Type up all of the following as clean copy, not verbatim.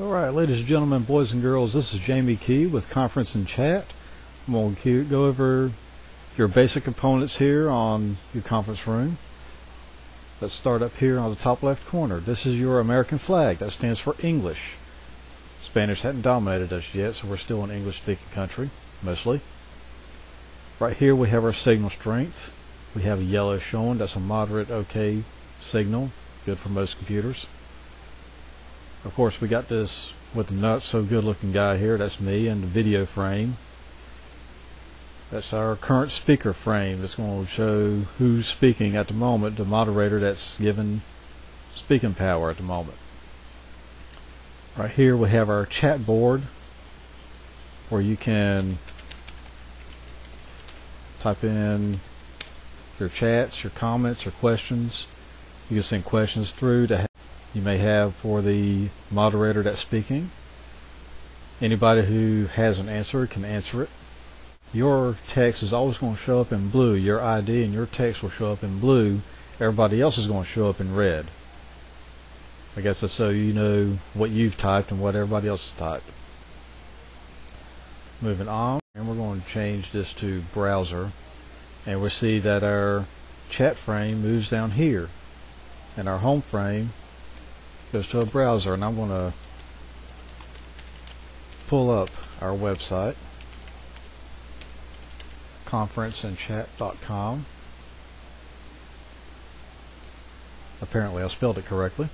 Alright, ladies and gentlemen, boys and girls, this is Jamie Key with Conference and Chat. I'm going to go over your basic components here on your conference room. Let's start up here on the top left corner. This is your American flag. That stands for English. Spanish hadn't dominated us yet, so we're still an English-speaking country, mostly. Right here we have our signal strength. We have a yellow showing. That's a moderate OK signal, good for most computers. Of course, we got this with the not so good looking guy here. That's me in the video frame. That's our current speaker frame. It's going to show who's speaking at the moment, the moderator that's given speaking power at the moment. Right here we have our chat board where you can type in your chats, your comments, your questions. You can send questions through to you may have for the moderator that's speaking. Anybody who has an answer can answer it. Your text is always going to show up in blue. Your ID and your text will show up in blue. Everybody else is going to show up in red. I guess that's so you know what you've typed and what everybody else has typed. Moving on, and we're going to change this to browser, and we'll see that our chat frame moves down here, and our home frame goes to a browser. And I'm going to pull up our website, conferenceandchat.com. Apparently I spelled it correctly.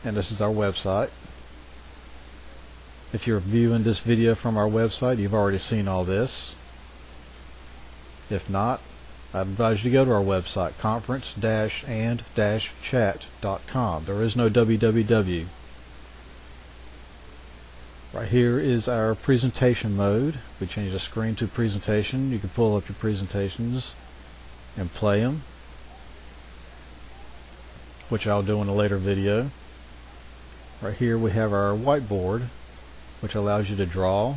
And this is our website. If you're viewing this video from our website, you've already seen all this. If not, I advise you to go to our website, conference-and-chat.com. There is no www. Right here is our presentation mode. We change the screen to presentation. You can pull up your presentations and play them, which I'll do in a later video. Right here we have our whiteboard, which allows you to draw.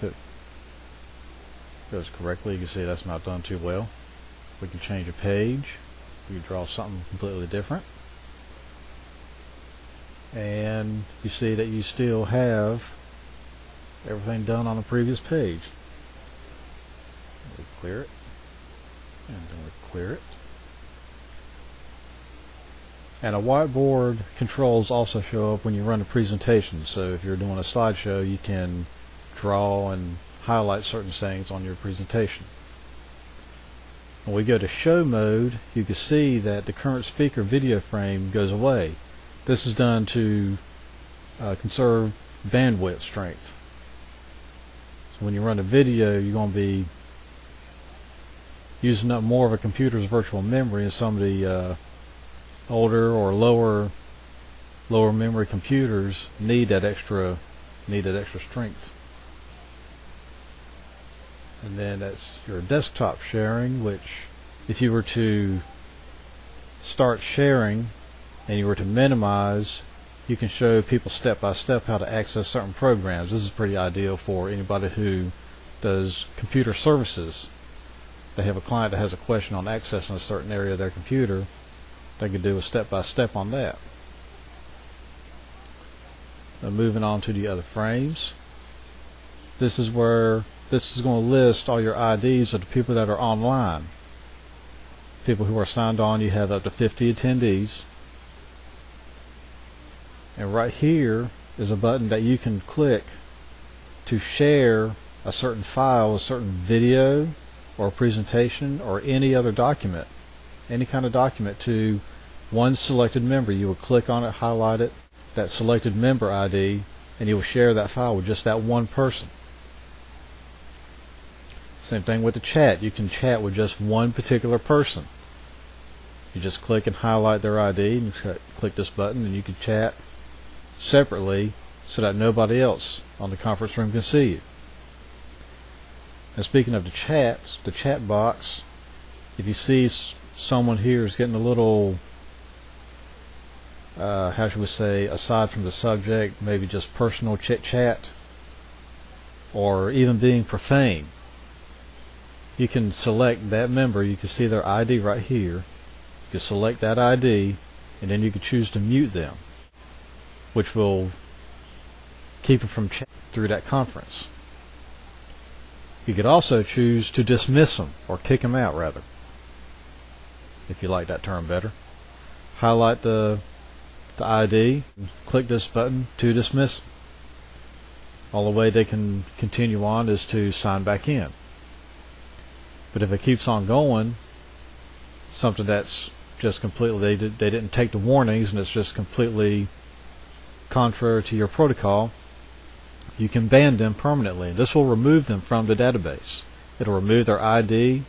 If it goes correctly, you can see that's not done too well. We can change a page. We can draw something completely different. And you see that you still have everything done on the previous page. We clear it, and then we clear it. And a whiteboard controls also show up when you run a presentation. So if you're doing a slideshow, you can draw and highlight certain things on your presentation. When we go to show mode, you can see that the current speaker video frame goes away. This is done to conserve bandwidth strength. So when you run a video, you're going to be using up more of a computer's virtual memory, and some of the older or lower memory computers need that extra strength. And then that's your desktop sharing, which if you were to start sharing and you were to minimize, you can show people step by step how to access certain programs. This is pretty ideal for anybody who does computer services. They have a client that has a question on accessing a certain area of their computer. They could do a step-by-step on that. Now moving on to the other frames. This is going to list all your IDs of the people that are online. People who are signed on, you have up to 50 attendees. And right here is a button that you can click to share a certain file, a certain video or a presentation or any other document. Any kind of document to one selected member. You will click on it, highlight it, that selected member ID, and you will share that file with just that one person. Same thing with the chat. You can chat with just one particular person. You just click and highlight their ID, and you click this button, and you can chat separately so that nobody else on the conference room can see you. And speaking of the chats, the chat box, if you see someone here is getting a little, how should we say, aside from the subject, maybe just personal chit chat, or even being profane, you can select that member. You can see their ID right here, You select that ID, and then you can choose to mute them, which will keep them from chatting through that conference. You could also choose to dismiss them, or kick them out rather, if you like that term better. Highlight the ID, click this button to dismiss them. Only way they can continue on is to sign back in. But if it keeps on going, something that's just completely, they didn't take the warnings and it's just completely contrary to your protocol, you can ban them permanently. This will remove them from the database. It'll remove their ID.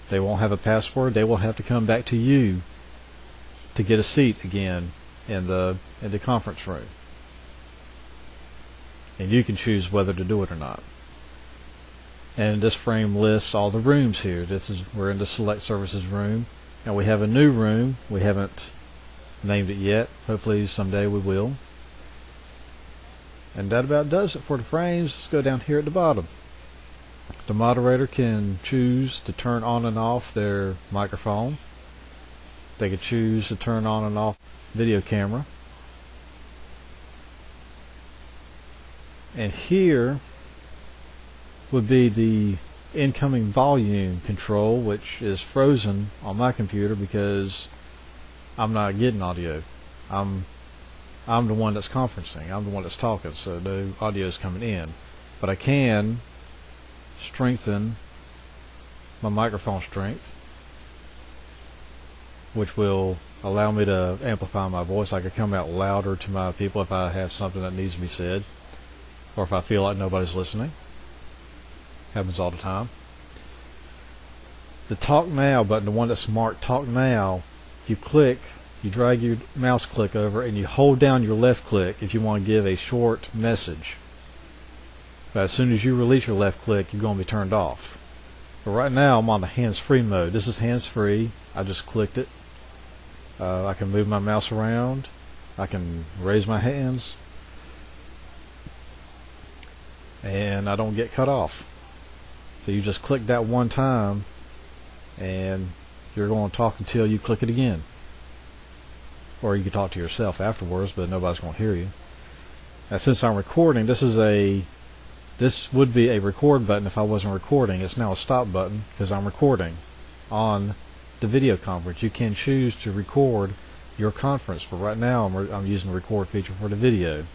They won't have a password. They will have to come back to you to get a seat again in the conference room. And you can choose whether to do it or not. And this frame lists all the rooms here. We're in the Select Services room. Now we have a new room. We haven't named it yet. Hopefully someday we will. And that about does it for the frames. Let's go down here at the bottom. The moderator can choose to turn on and off their microphone. They could choose to turn on and off video camera. And here would be the incoming volume control, which is frozen on my computer because I'm not getting audio. I'm the one that's conferencing. I'm the one that's talking, so no audio is coming in. But I can strengthen my microphone strength, which will allow me to amplify my voice. I could come out louder to my people if I have something that needs to be said, or if I feel like nobody's listening. Happens all the time. The Talk Now button, the one that's marked Talk Now, you drag your mouse click over and you hold down your left click if you want to give a short message. But as soon as you release your left click, you're going to be turned off. But right now I'm on the hands-free mode. This is hands-free. I just clicked it. I can move my mouse around. I can raise my hands. And I don't get cut off. So you just click that one time and you're going to talk until you click it again. Or you can talk to yourself afterwards, but nobody's going to hear you. Now since I'm recording, this would be a record button if I wasn't recording. It's now a stop button because I'm recording on the video conference. You can choose to record your conference, but right now I'm using the record feature for the video.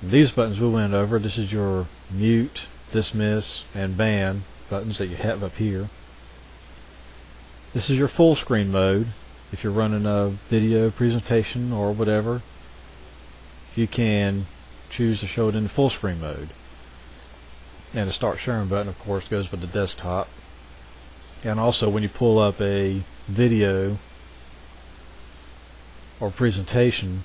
These buttons we went over. This is your mute, dismiss, and ban buttons that you have up here. This is your full screen mode. If you're running a video presentation or whatever, you can choose to show it in full screen mode. And the Start Sharing button, of course, goes with the desktop. And also when you pull up a video or presentation,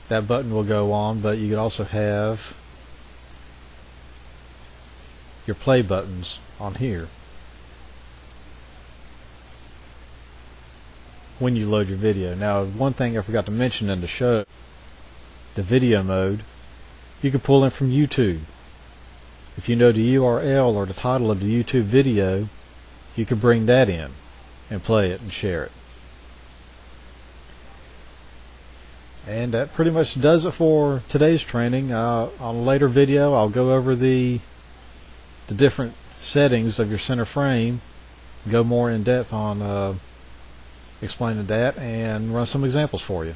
that button will go on, but you could also have your play buttons on here when you load your video. Now, one thing I forgot to mention in the show, the video mode, you can pull in from YouTube. If you know the URL or the title of the YouTube video, you can bring that in and play it and share it. And that pretty much does it for today's training. On a later video, I'll go over the different settings of your center frame, go more in depth on explaining that, and run some examples for you.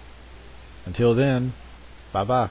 Until then, bye-bye.